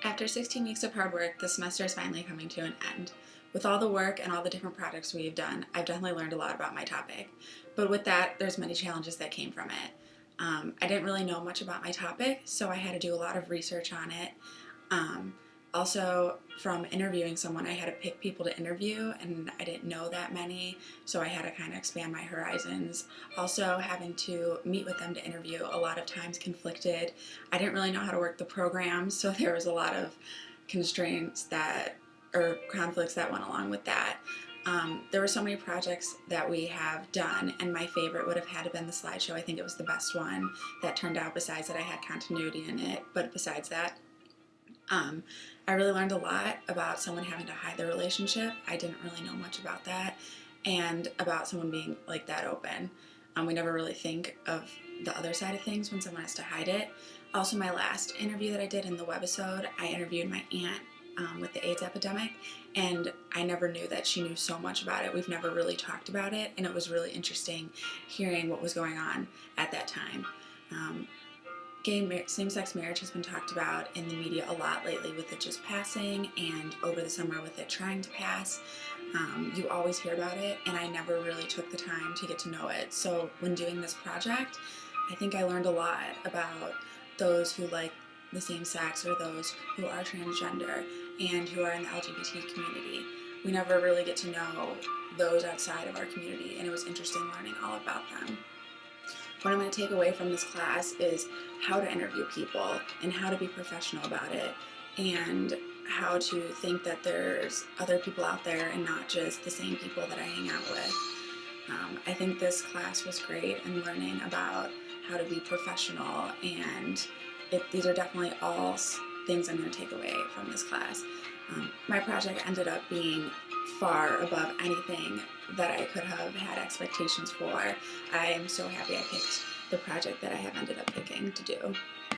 After 16 weeks of hard work, the semester is finally coming to an end. With all the work and all the different projects we've done, I've definitely learned a lot about my topic. But with that, there's many challenges that came from it. I didn't really know much about my topic, so I had to do a lot of research on it. Um, Also, from interviewing someone, I had to pick people to interview, and I didn't know that many, so I had to kind of expand my horizons. Also, having to meet with them to interview a lot of times conflicted. I didn't really know how to work the program, so there was a lot of constraints that or conflicts that went along with that. There were so many projects that we have done, and my favorite would have had to been the slideshow. I think it was the best one that turned out, besides that I had continuity in it. But besides that, um, I really learned a lot about someone having to hide their relationship. I didn't really know much about that, and about someone being like that open. We never really think of the other side of things when someone has to hide it. Also, my last interview that I did in the webisode, I interviewed my aunt with the AIDS epidemic, and I never knew that she knew so much about it. We've never really talked about it, and it was really interesting hearing what was going on at that time. Um, Same-sex marriage has been talked about in the media a lot lately, with it just passing, and over the summer with it trying to pass. You always hear about it, and I never really took the time to get to know it. So when doing this project, I think I learned a lot about those who like the same sex, or those who are transgender and who are in the LGBT community. We never really get to know those outside of our community, and it was interesting learning all about them. What I'm going to take away from this class is how to interview people and how to be professional about it, and how to think that there's other people out there and not just the same people that I hang out with. I think this class was great in learning about how to be professional, and these are definitely all things I'm going to take away from this class. My project ended up being far above anything that I could have had expectations for. I am so happy I picked the project that I have ended up picking to do.